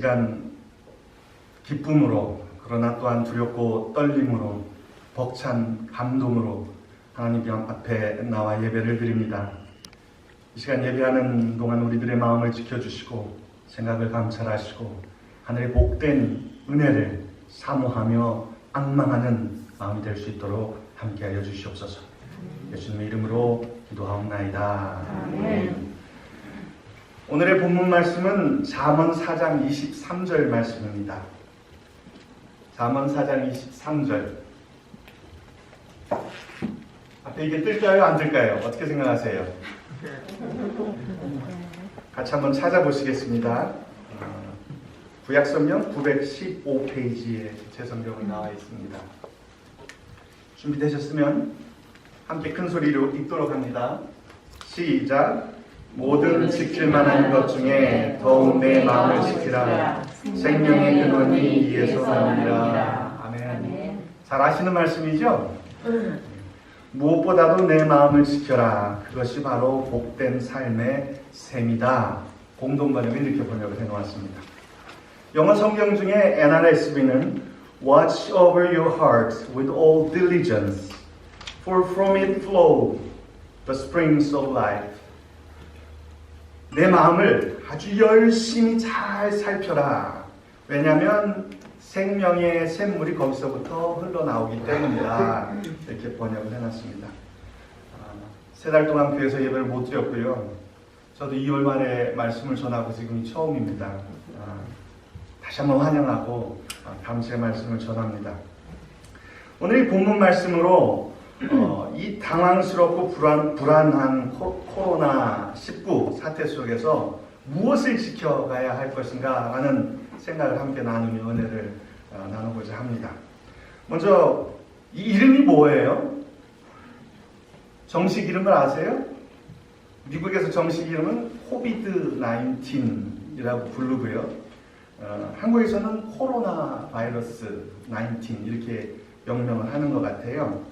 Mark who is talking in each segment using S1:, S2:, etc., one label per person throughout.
S1: 시간 기쁨으로, 그러나 또한 두렵고 떨림으로, 벅찬 감동으로 하나님 앞에 나와 예배를 드립니다. 이 시간 예배하는 동안 우리들의 마음을 지켜주시고 생각을 감찰하시고 하늘의 복된 은혜를 사모하며 앙망하는 마음이 될 수 있도록 함께하여 주시옵소서. 예수님의 이름으로 기도하옵나이다. 아멘. 오늘의 본문 말씀은 잠언 4장 23절 말씀입니다. 잠언 4장 23절. 앞에 이게 뜰까요? 안 뜰까요? 어떻게 생각하세요? 같이 한번 찾아보시겠습니다. 구약성경 915페이지에 제 성경이 나와 있습니다. 준비되셨으면 함께 큰 소리로 읽도록 합니다. 시작! 모든 지킬 만한 것 중에 더욱 내 마음을 지키라. 생명의 근원이 이에서 나오니라. 아멘. 잘 아시는 말씀이죠? 무엇보다도 내 마음을 지켜라. 그것이 바로 복된 삶의 셈이다. 공동번역은 이렇게 번역을 해놓았습니다. 영어 성경 중에 NRSV는 Watch over your heart with all diligence, for from it flow the springs of life. 내 마음을 아주 열심히 잘 살펴라. 왜냐하면 생명의 샘물이 거기서부터 흘러나오기 때문이다. 이렇게 번역을 해놨습니다. 3달 동안 교회에서 예배를 못 드렸고요. 저도 2월 말에 말씀을 전하고 지금이 처음입니다. 다시 한번 환영하고 감사의 말씀을 전합니다. 오늘 이 본문 말씀으로 이 당황스럽고 불안한 코로나19 사태 속에서 무엇을 지켜가야 할 것인가 라는 생각을 함께 나누며 은혜를 나누고자 합니다. 먼저 이 이름이 뭐예요? 정식 이름을 아세요? 미국에서 정식 이름은 코비드-19이라고 부르고요. 한국에서는 코로나 바이러스 19 이렇게 명명을 하는 것 같아요.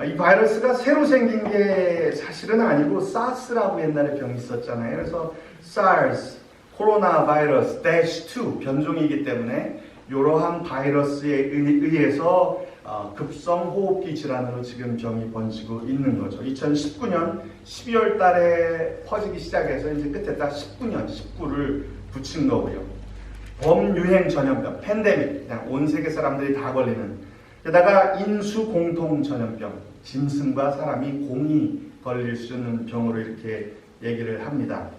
S1: 이 바이러스가 새로 생긴 게 사실은 아니고 사스라고 옛날에 병이 있었잖아요. 그래서 SARS, 코로나 바이러스 -2 변종이기 때문에 이러한 바이러스에 의해서 급성 호흡기 질환으로 지금 병이 번지고 있는 거죠. 2019년 12월 달에 퍼지기 시작해서 이제 끝에 딱 19년, 19를 붙인 거고요. 범유행 전염병, 팬데믹, 그냥 온 세계 사람들이 다 걸리는, 게다가 인수 공통 전염병, 짐승과 사람이 공이 걸릴 수 있는 병으로 이렇게 얘기를 합니다.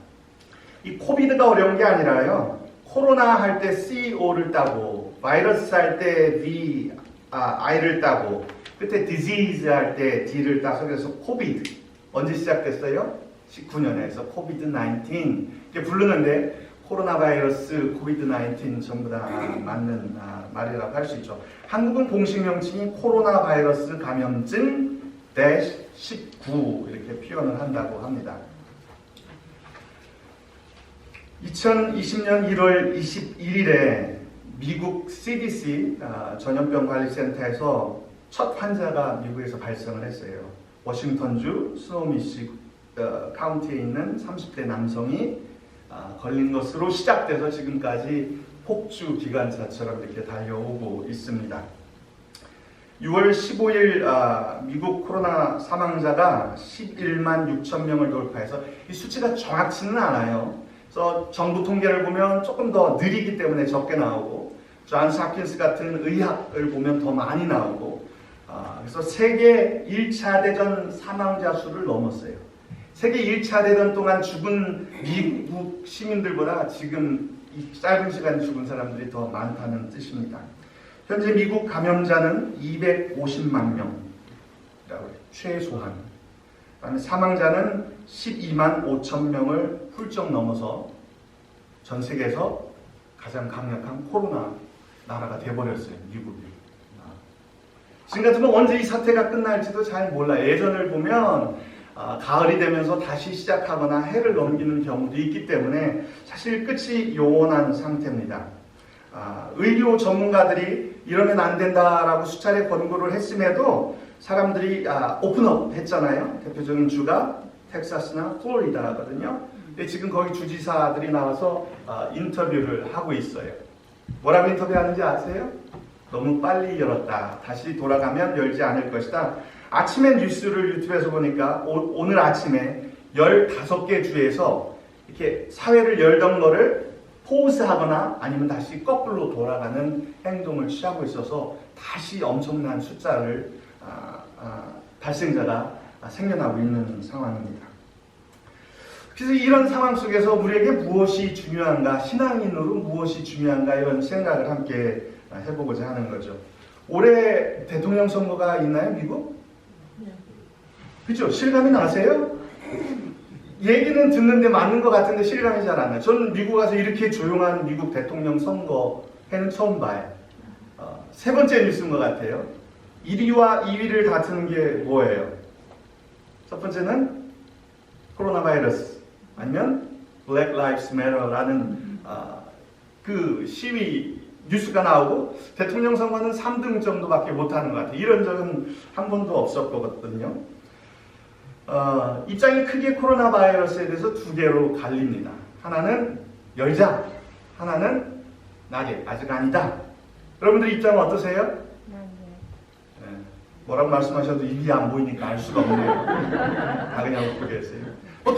S1: 이 코비드가 어려운 게 아니라요, 코로나 할 때 CO를 따고, 바이러스 할 때 I를 따고, 끝에 disease 할 때 D를 따서 그래서 코비드. 언제 시작됐어요? 19년에서 코비드-19 이렇게 부르는데, 코로나 바이러스, 코비드-19 전부 다 맞는 말이라고 할 수 있죠. 한국은 공식 명칭이 코로나 바이러스 감염증 -19 이렇게 표현을 한다고 합니다. 2020년 1월 21일에 미국 CDC 전염병관리센터에서 첫 환자가 미국에서 발생을 했어요. 워싱턴주 스노미시 카운티에 있는 30대 남성이 걸린 것으로 시작돼서 지금까지 폭주 기관차처럼 이렇게 달려오고 있습니다. 6월 15일 미국 코로나 사망자가 11만 6천 명을 돌파해서 이 수치가 정확치는 않아요. 그래서 정부 통계를 보면 조금 더 느리기 때문에 적게 나오고, 존스 홉킨스 같은 의학을 보면 더 많이 나오고, 그래서 세계 1차 대전 사망자 수를 넘었어요. 세계 1차 대전 동안 죽은 미국 시민들보다 지금 이 짧은 시간 죽은 사람들이 더 많다는 뜻입니다. 현재 미국 감염자는 250만 명이라고 해요. 최소한. 그다음에 사망자는 12만 5천 명을 훌쩍 넘어서 전 세계에서 가장 강력한 코로나 나라가 돼버렸어요. 미국이. 지금 같으면 언제 이 사태가 끝날지도 잘 몰라요. 예전을 보면 가을이 되면서 다시 시작하거나 해를 넘기는 경우도 있기 때문에 사실 끝이 요원한 상태입니다. 의료 전문가들이 이러면 안 된다라고 수차례 권고를 했음에도 사람들이 오픈업 했잖아요. 대표적인 주가 텍사스나 플로리다거든요. 근데 지금 거기 주지사들이 나와서 인터뷰를 하고 있어요. 뭐라고 인터뷰하는지 아세요? 너무 빨리 열었다. 다시 돌아가면 열지 않을 것이다. 아침에 뉴스를 유튜브에서 보니까 오늘 아침에 15개 주에서 이렇게 사회를 열던 거를 포스하거나 아니면 다시 거꾸로 돌아가는 행동을 취하고 있어서 다시 엄청난 숫자를 발생자가 생겨나고 있는 상황입니다. 그래서 이런 상황 속에서 우리에게 무엇이 중요한가, 신앙인으로 무엇이 중요한가 이런 생각을 함께 해보고자 하는 거죠. 올해 대통령 선거가 있나요, 미국? 네. 그죠? 실감이 나세요? 얘기는 듣는데 맞는 것 같은데 실감이 잘 안 나요. 저는 미국 가서 이렇게 조용한 미국 대통령 선거회는 처음 봐요. 세 번째 뉴스인 것 같아요. 1위와 2위를 다투는 게 뭐예요? 첫 번째는 코로나 바이러스 아니면 Black Lives Matter라는 그 시위 뉴스가 나오고 대통령 선거는 3등 정도밖에 못하는 것 같아요. 이런 적은 한 번도 없었거든요. 입장이 크게 코로나 바이러스에 대해서 두 개로 갈립니다. 하나는 열자, 하나는 아직 아니다. 여러분들 입장은 어떠세요? 네. 뭐라고 말씀하셔도 입이 안 보이니까 알 수가 없네요. 다 그냥 웃고 계세요.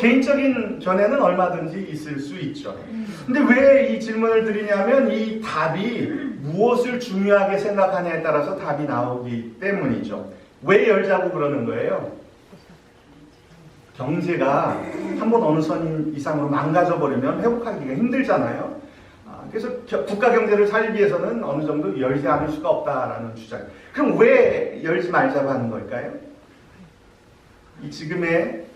S1: 개인적인 견해는 얼마든지 있을 수 있죠. 근데 왜 이 질문을 드리냐면 이 답이 무엇을 중요하게 생각하냐에 따라서 답이 나오기 때문이죠. 왜 열자고 그러는 거예요? 경제가 한번 어느 선 이상으로 망가져 버리면 회복하기가 힘들잖아요. 그래서 국가 경제를 살리기 위해서는 어느 정도 열지 않을 수가 없다라는 주장. 그럼 왜 열지 말자고 하는 걸까요? 이 지금의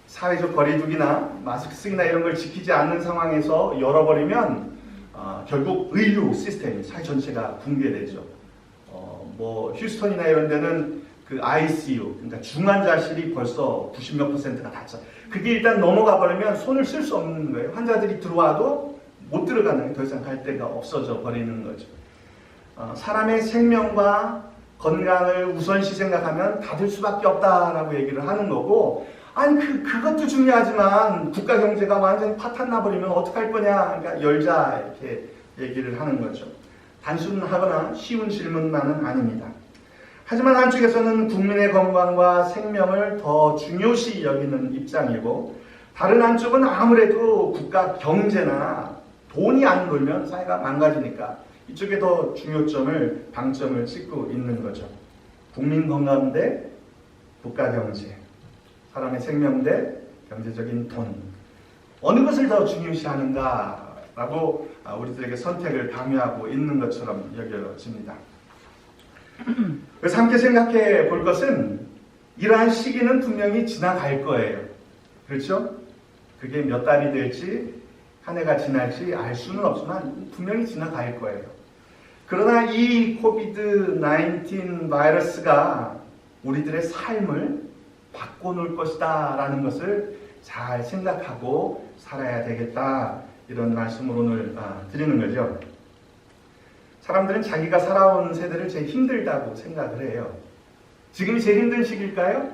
S1: 사회적 거리두기나 마스크 쓰기나 이런 걸 지키지 않는 상황에서 열어버리면 결국 의료 시스템, 사회 전체가 붕괴되죠. 뭐 휴스턴이나 이런 데는 그 ICU, 그러니까 중환자실이 벌써 90몇 %가 닿죠. 그게 일단 넘어가 버리면 손을 쓸 수 없는 거예요. 환자들이 들어와도 못 들어가는, 더 이상 갈 데가 없어져 버리는 거죠. 사람의 생명과 건강을 우선시 생각하면 닫을 수밖에 없다라고 얘기를 하는 거고, 아니 그것도 중요하지만 국가 경제가 완전히 파탄 나버리면 어떡할 거냐, 그러니까 열자 이렇게 얘기를 하는 거죠. 단순하거나 쉬운 질문만은 아닙니다. 하지만 한쪽에서는 국민의 건강과 생명을 더 중요시 여기는 입장이고, 다른 한쪽은 아무래도 국가 경제나 돈이 안 돌면 사회가 망가지니까 이쪽에 더 중요점을, 방점을 찍고 있는 거죠. 국민 건강 대 국가 경제, 사람의 생명 대 경제적인 돈, 어느 것을 더 중요시하는가라고 우리들에게 선택을 강요하고 있는 것처럼 여겨집니다. 그래서 함께 생각해 볼 것은 이러한 시기는 분명히 지나갈 거예요. 그렇죠? 그게 몇 달이 될지 한 해가 지날지 알 수는 없지만 분명히 지나갈 거예요. 그러나 이 코비드-19 바이러스가 우리들의 삶을 바꿔놓을 것이다 라는 것을 잘 생각하고 살아야 되겠다, 이런 말씀을 오늘 드리는 거죠. 사람들은 자기가 살아온 세대를 제일 힘들다고 생각을 해요. 지금이 제일 힘든 시기일까요?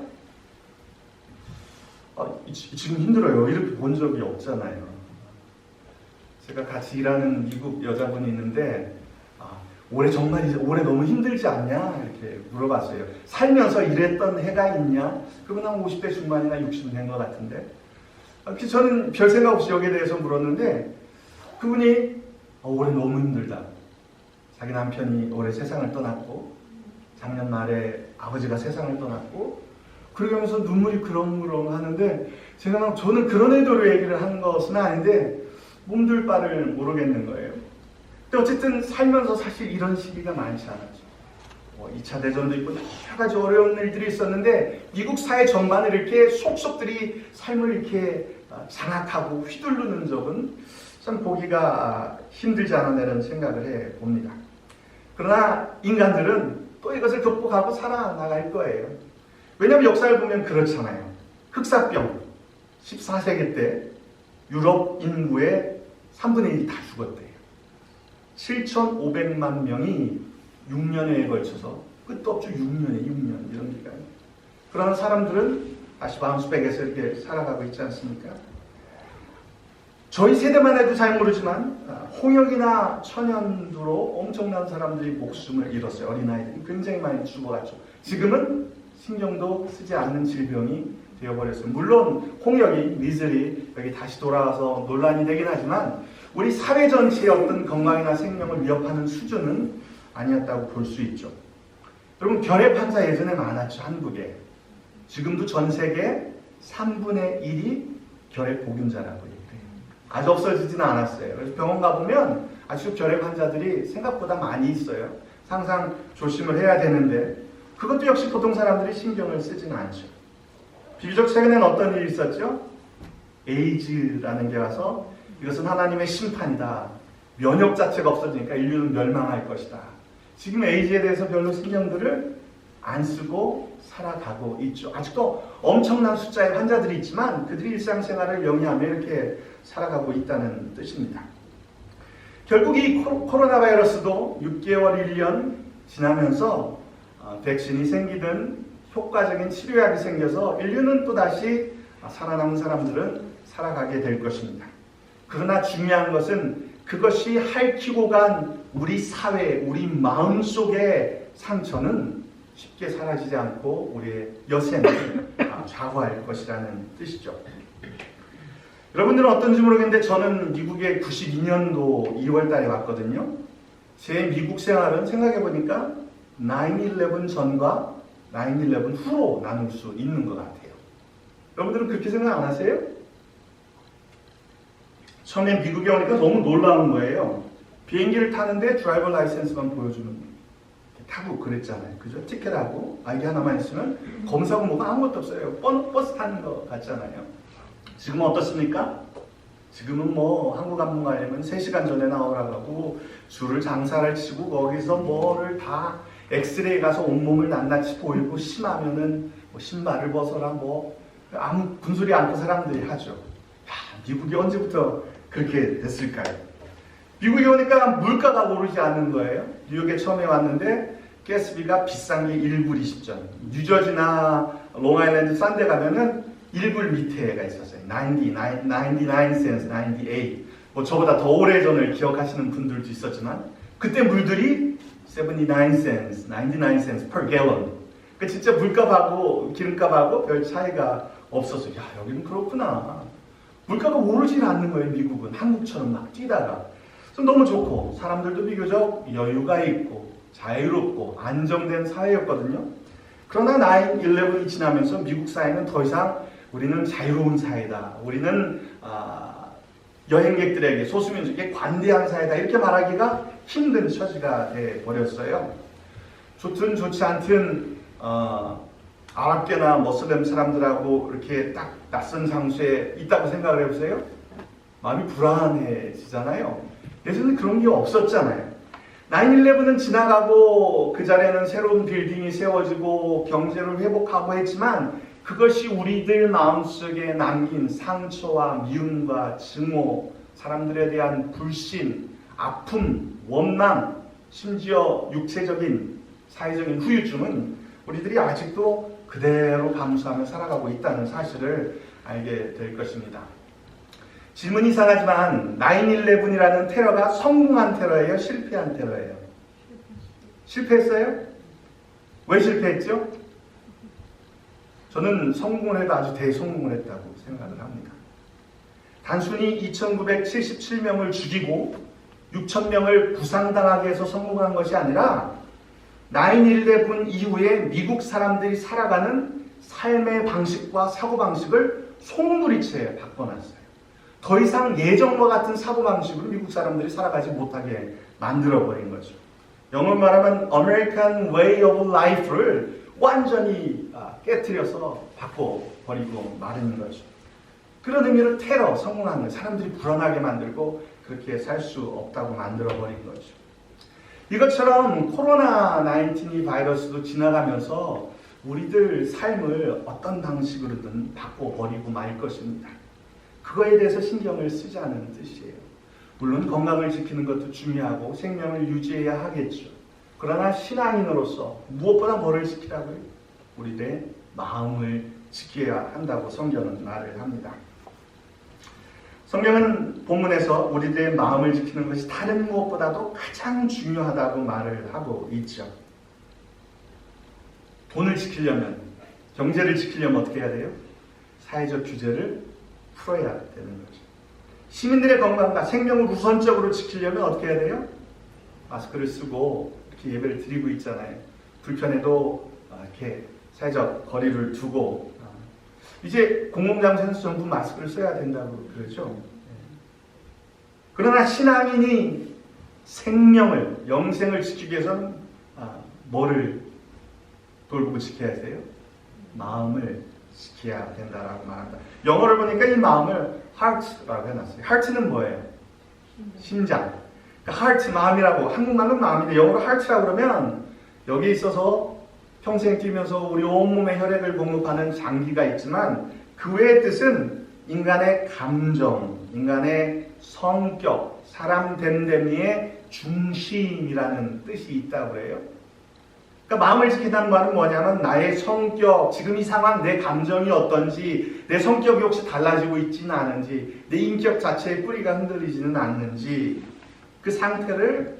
S1: 지금 힘들어요. 이렇게 본 적이 없잖아요. 제가 같이 일하는 미국 여자분이 있는데 올해 올해 너무 힘들지 않냐 이렇게 물어봤어요. 살면서 일했던 해가 있냐? 그분 한 50대 중반이나 60 된 것 같은데, 저는 별 생각 없이 여기에 대해서 물었는데 그분이 올해 너무 힘들다. 자기 남편이 올해 세상을 떠났고 작년 말에 아버지가 세상을 떠났고, 그러면서 눈물이 그렁그렁 하는데 저는 그런 의도로 얘기를 한 것은 아닌데 몸둘 바를 모르겠는 거예요. 근데 어쨌든 살면서 사실 이런 시기가 많지 않았죠. 2차 대전도 있고 여러 가지 어려운 일들이 있었는데 미국 사회 전반을 이렇게 속속들이 삶을 이렇게 장악하고 휘두르는 적은 참 보기가 힘들지 않았나 이런 생각을 해 봅니다. 그러나 인간들은 또 이것을 극복하고 살아나갈 거예요. 왜냐하면 역사를 보면 그렇잖아요. 흑사병 14세기 때 유럽 인구의 3분의 1이 다 죽었대요. 7,500만 명이 6년에 걸쳐서, 끝도 없죠. 6년 이런 기간. 그러나 사람들은 다시 마음수백에서 이렇게 살아가고 있지 않습니까? 저희 세대만 해도 잘 모르지만 홍역이나 천연두로 엄청난 사람들이 목숨을 잃었어요. 어린아이들이 굉장히 많이 죽어갔죠. 지금은 신경도 쓰지 않는 질병이 되어버렸어요. 물론 홍역이, 미즐이 여기 다시 돌아와서 논란이 되긴 하지만 우리 사회 전체의 어떤 건강이나 생명을 위협하는 수준은 아니었다고 볼 수 있죠. 여러분, 결핵 환자 예전에 많았죠. 한국에. 지금도 전 세계 3분의 1이 결핵 보균자라고 얘기해요. 아직 없어지지는 않았어요. 그래서 병원 가보면 아직도 결핵 환자들이 생각보다 많이 있어요. 항상 조심을 해야 되는데 그것도 역시 보통 사람들이 신경을 쓰지는 않죠. 비교적 최근에는 어떤 일이 있었죠? 에이즈라는 게 와서 이것은 하나님의 심판이다. 면역 자체가 없어지니까 인류는 멸망할 것이다. 지금 에이즈에 대해서 별로 신경들을 안 쓰고 살아가고 있죠. 아직도 엄청난 숫자의 환자들이 있지만 그들이 일상생활을 영위하며 이렇게 살아가고 있다는 뜻입니다. 결국 이 코로나 바이러스도 6개월, 1년 지나면서 백신이 생기든 효과적인 치료약이 생겨서 인류는 또다시 살아남은 사람들은 살아가게 될 것입니다. 그러나 중요한 것은 그것이 핥히고 간 우리 사회, 우리 마음속의 상처는 쉽게 사라지지 않고 우리의 여생을 좌우할 것이라는 뜻이죠. 여러분들은 어떤지 모르겠는데 저는 미국에 92년도 2월 달에 왔거든요. 제 미국 생활은 생각해보니까 9/11 전과 9/11 후로 나눌 수 있는 것 같아요. 여러분들은 그렇게 생각 안 하세요? 처음에 미국에 오니까 너무 놀라운 거예요. 비행기를 타는데 드라이버 라이센스만 보여주는 거예요. 타고 그랬잖아요. 그죠? 티켓하고 아이디 하나만 있으면 검사하고 뭐가 아무것도 없어요. 버스 타는 거 같잖아요. 지금은 어떻습니까? 지금은 뭐 한국 항공 가려면 3시간 전에 나오라고 하고 줄을 장사를 치고 거기서 뭐를 다 엑스레이 가서 온몸을 낱낱이 보이고 심하면은 뭐 신발을 벗어라 뭐 아무 군소리 않고 사람들이 하죠. 야, 미국이 언제부터 그렇게 됐을까요? 미국에 오니까 물가가 오르지 않는 거예요. 뉴욕에 처음에 왔는데 가스비가 비싼 게 1불 20전. 뉴저지나 롱아일랜드 싼 데 가면은 1불 밑에가 있었어요. 99 cents, 98. 뭐 저보다 더 오래전을 기억하시는 분들도 있었지만 그때 물들이 79 cents, 99 cents per gallon. 그 진짜 물값하고 기름값하고 별 차이가 없었어요. 야, 여기는 그렇구나. 물가가 오르질 않는 거예요. 미국은 한국처럼 막 뛰다가. 너무 좋고 사람들도 비교적 여유가 있고 자유롭고 안정된 사회였거든요. 그러나 9/11이 지나면서 미국 사회는 더 이상 우리는 자유로운 사회다. 우리는 여행객들에게 소수민족에게 관대한 사회다. 이렇게 말하기가 힘든 처지가 돼버렸어요. 좋든 좋지 않든 아랍계나 모슬렘 사람들하고 이렇게 딱 낯선 장소에 있다고 생각을 해보세요. 마음이 불안해지잖아요. 예전에 그런 게 없었잖아요. 9/11은 지나가고 그 자리에는 새로운 빌딩이 세워지고 경제를 회복하고 했지만 그것이 우리들 마음속에 남긴 상처와 미움과 증오, 사람들에 대한 불신, 아픔, 원망, 심지어 육체적인, 사회적인 후유증은 우리들이 아직도 그대로 감수하며 살아가고 있다는 사실을 알게 될 것입니다. 질문이 이상하지만 9/11이라는 테러가 성공한 테러예요? 실패한 테러예요? 실패했어요? 왜 실패했죠? 저는 성공을 해도 아주 대성공을 했다고 생각을 합니다. 단순히 2,977명을 죽이고 6,000명을 부상당하게 해서 성공한 것이 아니라 9/11 이후에 미국 사람들이 살아가는 삶의 방식과 사고방식을 송두리째 바꿔놨어요. 더 이상 예전과 같은 사고방식으로 미국 사람들이 살아가지 못하게 만들어버린 거죠. 영어로 말하면 American Way of Life를 완전히 깨트려서 바꿔버리고 마는 거죠. 그런 의미로 테러, 성공한 거예요. 사람들이 불안하게 만들고 그렇게 살 수 없다고 만들어버린 거죠. 이것처럼 코로나19 바이러스도 지나가면서 우리들 삶을 어떤 방식으로든 바꿔버리고 말 것입니다. 그거에 대해서 신경을 쓰지 않는 뜻이에요. 물론 건강을 지키는 것도 중요하고 생명을 유지해야 하겠죠. 그러나 신앙인으로서 무엇보다 뭐를 지키라고요? 우리의 마음을 지켜야 한다고 성경은 말을 합니다. 성경은 본문에서 우리들의 마음을 지키는 것이 다른 무엇보다도 가장 중요하다고 말을 하고 있죠. 돈을 지키려면, 경제를 지키려면 어떻게 해야 돼요? 사회적 규제를 풀어야 되는 거죠. 시민들의 건강과 생명을 우선적으로 지키려면 어떻게 해야 돼요? 마스크를 쓰고 이렇게 예배를 드리고 있잖아요. 불편해도 이렇게 사회적 거리를 두고, 이제 공공장소에서 전부 마스크를 써야 된다고 그러죠. 그러나 신앙인이 생명을, 영생을 지키기 위해서는 뭐를 돌보고 지켜야 하세요? 마음을 지켜야 된다라고 말합니다. 영어를 보니까 이 마음을 heart라고 해놨어요. heart는 뭐예요? 심장. 그러니까 heart, 마음이라고, 한국말은 마음인데 영어로 heart라고 그러면 여기에 있어서 평생 뛰면서 우리 온몸에 혈액을 공급하는 장기가 있지만 그 외의 뜻은 인간의 감정, 인간의 성격, 사람 됨됨이의 중심이라는 뜻이 있다고 해요. 그러니까 마음을 지킨다는 말은 뭐냐면 나의 성격, 지금 이 상황, 내 감정이 어떤지, 내 성격이 혹시 달라지고 있지는 않은지, 내 인격 자체의 뿌리가 흔들리지는 않는지 그 상태를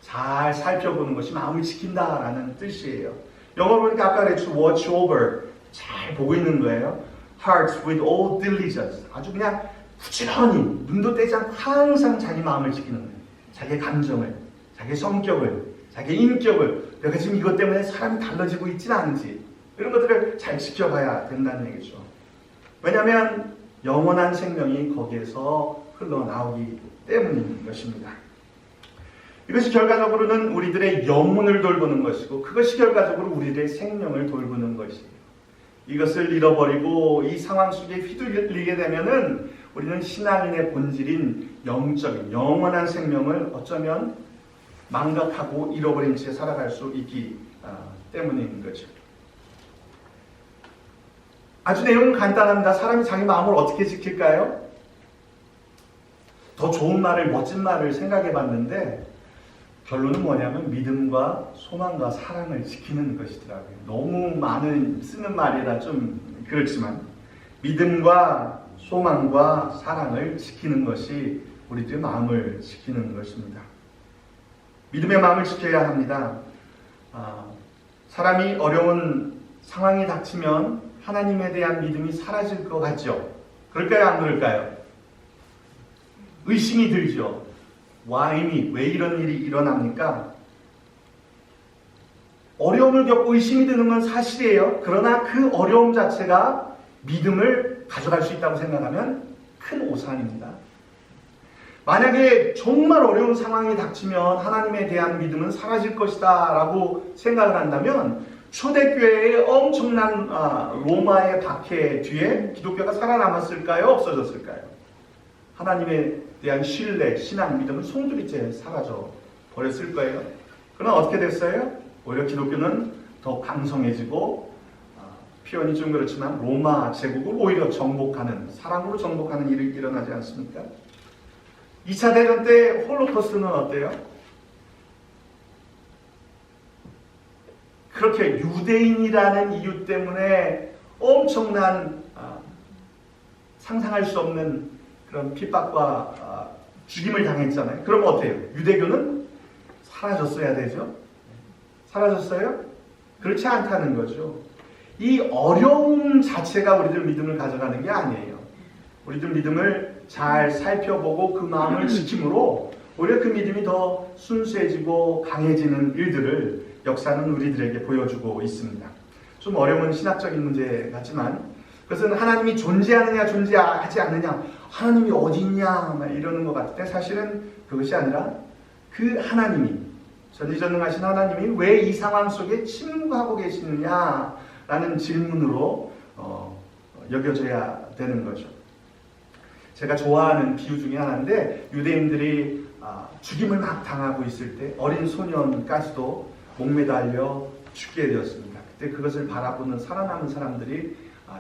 S1: 잘 살펴보는 것이 마음을 지킨다라는 뜻이에요. 영어로 보니까 아까 그랬죠. watch over. 잘 보고 있는 거예요. heart with all diligence. 아주 그냥 부지런히 눈도 떼지 않고 항상 자기 마음을 지키는 거예요. 자기의 감정을, 자기의 성격을, 자기의 인격을, 내가 지금 이것 때문에 사람이 달라지고 있지는 않은지 이런 것들을 잘 지켜봐야 된다는 얘기죠. 왜냐하면 영원한 생명이 거기에서 흘러나오기 때문인 것입니다. 이것이 결과적으로는 우리들의 영혼을 돌보는 것이고 그것이 결과적으로 우리들의 생명을 돌보는 것이에요. 이것을 잃어버리고 이 상황 속에 휘둘리게 되면은 우리는 신앙인의 본질인 영적인 영원한 생명을 어쩌면 망각하고 잃어버린 채 살아갈 수 있기 때문인 거죠. 아주 내용은 간단합니다. 사람이 자기 마음을 어떻게 지킬까요? 더 좋은 말을, 멋진 말을 생각해 봤는데 결론은 뭐냐면 믿음과 소망과 사랑을 지키는 것이더라고요. 너무 많은 쓰는 말이라 좀 그렇지만 믿음과 소망과 사랑을 지키는 것이 우리들의 마음을 지키는 것입니다. 믿음의 마음을 지켜야 합니다. 사람이 어려운 상황이 닥치면 하나님에 대한 믿음이 사라질 것 같죠? 그럴까요? 안 그럴까요? 의심이 들죠. 왜 이런 일이 일어납니까? 어려움을 겪고 의심이 드는 건 사실이에요. 그러나 그 어려움 자체가 믿음을 가져갈 수 있다고 생각하면 큰 오산입니다. 만약에 정말 어려운 상황이 닥치면 하나님에 대한 믿음은 사라질 것이다 라고 생각을 한다면 초대교회의 엄청난 로마의 박해 뒤에 기독교가 살아남았을까요? 없어졌을까요? 하나님에 대한 신뢰, 신앙, 믿음은 송두리째 사라져 버렸을 거예요. 그러나 어떻게 됐어요? 오히려 기독교는 더 강성해지고 표현이 좀 그렇지만 로마 제국을 오히려 정복하는, 사랑으로 정복하는 일이 일어나지 않습니까? 2차 대전 때 홀로코스트는 어때요? 그렇게 유대인이라는 이유 때문에 엄청난 상상할 수 없는 그런 핍박과 죽임을 당했잖아요. 그럼 어때요? 유대교는 사라졌어야 되죠? 사라졌어요? 그렇지 않다는 거죠. 이 어려움 자체가 우리들 믿음을 가져가는 게 아니에요. 우리들 믿음을 잘 살펴보고 그 마음을 지킴으로 오히려 그 믿음이 더 순수해지고 강해지는 일들을 역사는 우리들에게 보여주고 있습니다. 좀 어려운 신학적인 문제 같지만 그것은 하나님이 존재하느냐 존재하지 않느냐, 하나님이 어디 있냐 이러는 것 같은데 사실은 그것이 아니라 그 하나님이, 전지전능하신 하나님이 왜 이 상황 속에 침묵하고 계시느냐라는 질문으로 여겨져야 되는 거죠. 제가 좋아하는 비유 중에 하나인데 유대인들이 죽임을 막 당하고 있을 때 어린 소년까지도 목매달려 죽게 되었습니다. 그때 그것을 바라보는 살아남은 사람들이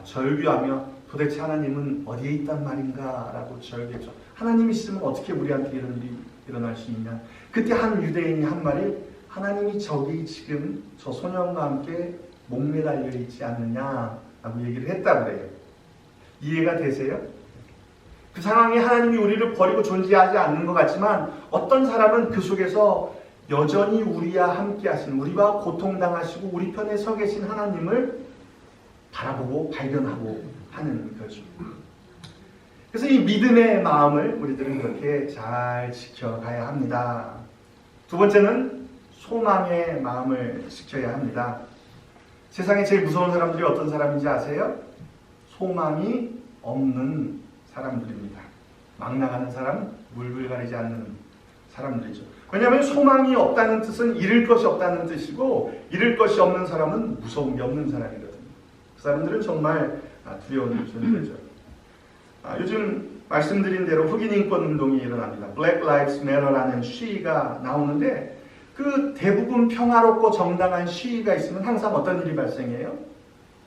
S1: 절규하며 도대체 하나님은 어디에 있단 말인가 라고 절규했죠. 하나님이 있으면 어떻게 우리한테 이런 일이 일어날 수 있냐. 그때 한 유대인이 한 말이 하나님이 저기 지금 저 소년과 함께 목매달려 있지 않느냐 라고 얘기를 했다고 그래요. 이해가 되세요? 그 상황에 하나님이 우리를 버리고 존재하지 않는 것 같지만 어떤 사람은 그 속에서 여전히 우리와 함께 하신, 우리와 고통당하시고 우리 편에 서 계신 하나님을 바라보고 발견하고 하는 거죠. 그래서 이 믿음의 마음을 우리들은 그렇게 잘 지켜가야 합니다. 두 번째는 소망의 마음을 지켜야 합니다. 세상에 제일 무서운 사람들이 어떤 사람인지 아세요? 소망이 없는 사람들입니다. 막 나가는 사람, 물불 가리지 않는 사람들이죠. 왜냐하면 소망이 없다는 뜻은 잃을 것이 없다는 뜻이고, 잃을 것이 없는 사람은 무서운 게 없는 사람이거든요. 그 사람들은 정말 두려운 존재죠. 요즘 말씀드린 대로 흑인 인권 운동이 일어납니다. Black Lives Matter라는 시위가 나오는데, 그 대부분 평화롭고 정당한 시위가 있으면 항상 어떤 일이 발생해요?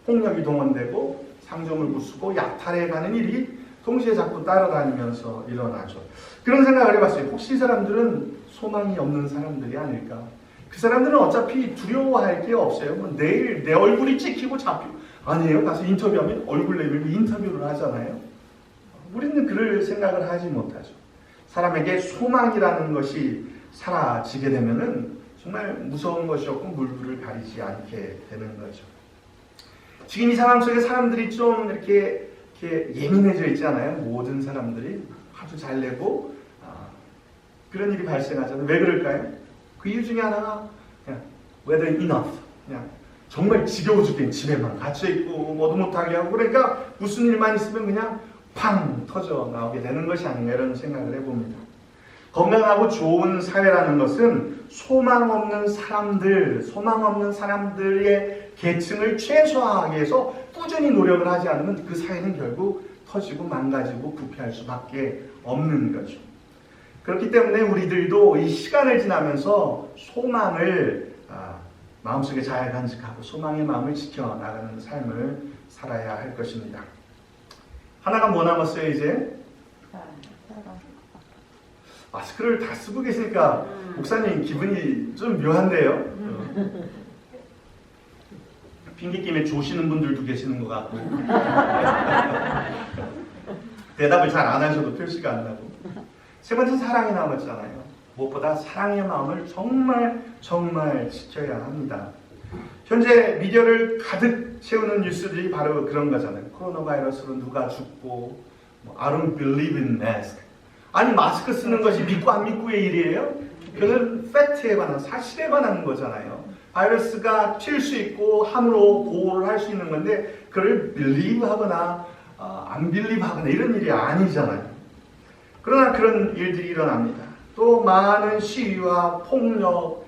S1: 폭력이 동원되고 상점을 부수고 약탈해가는 일이 동시에 자꾸 따라다니면서 일어나죠. 그런 생각을 해봤어요. 혹시 이 사람들은 소망이 없는 사람들이 아닐까? 그 사람들은 어차피 두려워할 게 없어요. 뭐 내일 내 얼굴이 찍히고 잡히고, 아니에요. 가서 인터뷰하면 얼굴 내밀고 인터뷰를 하잖아요. 우리는 그럴 생각을 하지 못하죠. 사람에게 소망이라는 것이 사라지게 되면은 정말 무서운 것이 없고 물불을 가리지 않게 되는 거죠. 지금 이 상황 속에 사람들이 좀 이렇게 예민해져 있잖아요. 모든 사람들이 아주 잘 내고 그런 일이 발생하잖아요. 왜 그럴까요? 그 이유 중에 하나가 그냥 whether enough, 그냥 정말 지겨워 죽겠는 집에만 갇혀 있고 뭐도 못하게 하고, 그러니까 무슨 일만 있으면 그냥 팡 터져 나오게 되는 것이 아닌가, 이런 생각을 해봅니다. 건강하고 좋은 사회라는 것은 소망 없는 사람들의 계층을 최소화하기 위해서 꾸준히 노력을 하지 않으면 그 사회는 결국 터지고 망가지고 부패할 수밖에 없는 거죠. 그렇기 때문에 우리들도 이 시간을 지나면서 소망을 마음속에 잘 간직하고 소망의 마음을 지켜나가는 삶을 살아야 할 것입니다. 하나가 뭐 남았어요 이제? 마스크를 다 쓰고 계시니까 목사님 기분이 좀 묘한데요. 핑계김에 조시는 분들도 계시는 것 같고 대답을 잘 안 하셔도 표시가 안 나고. 세 번째, 사랑이 남았잖아요. 무엇보다 사랑의 마음을 정말 지켜야 합니다. 현재 미디어를 가득 채우는 뉴스들이 바로 그런 거잖아요. 코로나 바이러스로 누가 죽고, I don't believe in mask. 아니, 마스크 쓰는 것이 믿고 안 믿고의 일이에요? 그건 팩트에 관한, 사실에 관한 거잖아요. 바이러스가 튈 수 있고 함으로 보호를 할 수 있는 건데 그걸 believe 하거나 안 believe 하거나 이런 일이 아니잖아요. 그러나 그런 일들이 일어납니다. 또 많은 시위와 폭력,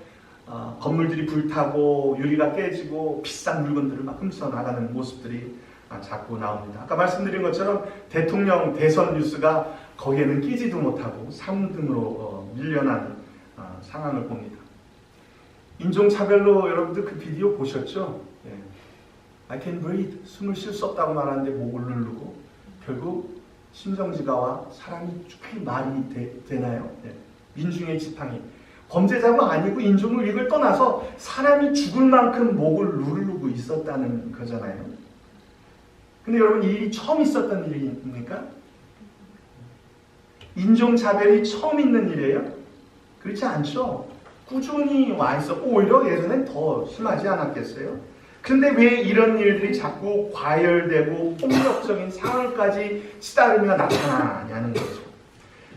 S1: 건물들이 불타고 유리가 깨지고 비싼 물건들을 막 훔쳐 나가는 모습들이 자꾸 나옵니다. 아까 말씀드린 것처럼 대통령 대선 뉴스가 거기에는 끼지도 못하고 3등으로 밀려난 상황을 봅니다. 인종차별로 여러분들 그 비디오 보셨죠? 예. I can breathe, 숨을 쉴 수 없다고 말하는데 목을 누르고 결국 심정지가와 사람이 꽤 말이 되나요? 예. 민중의 지팡이. 범죄자가 아니고 인종을 이걸 떠나서 사람이 죽을 만큼 목을 누르고 있었다는 거잖아요. 근데 여러분, 이 일이 처음 있었던 일입니까? 인종차별이 처음 있는 일이에요? 그렇지 않죠. 꾸준히 와 있었고 오히려 예전엔 더 심하지 않았겠어요? 그런데 왜 이런 일들이 자꾸 과열되고 폭력적인 상황까지 치달으며 나타나냐는 거죠.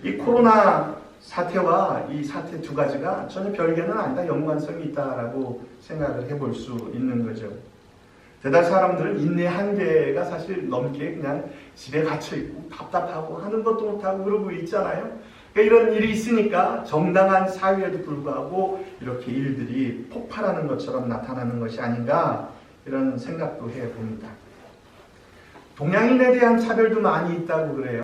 S1: 이 코로나 사태와 이 사태 두 가지가 전혀 별개는 아니다, 연관성이 있다라고 생각을 해볼 수 있는 거죠. 대다수 사람들은 인내 한계가 사실 넘게 그냥 집에 갇혀있고 답답하고 하는 것도 못하고 그러고 있잖아요. 그러니까 이런 일이 있으니까 정당한 사회에도 불구하고 이렇게 일들이 폭발하는 것처럼 나타나는 것이 아닌가, 이런 생각도 해봅니다. 동양인에 대한 차별도 많이 있다고 그래요.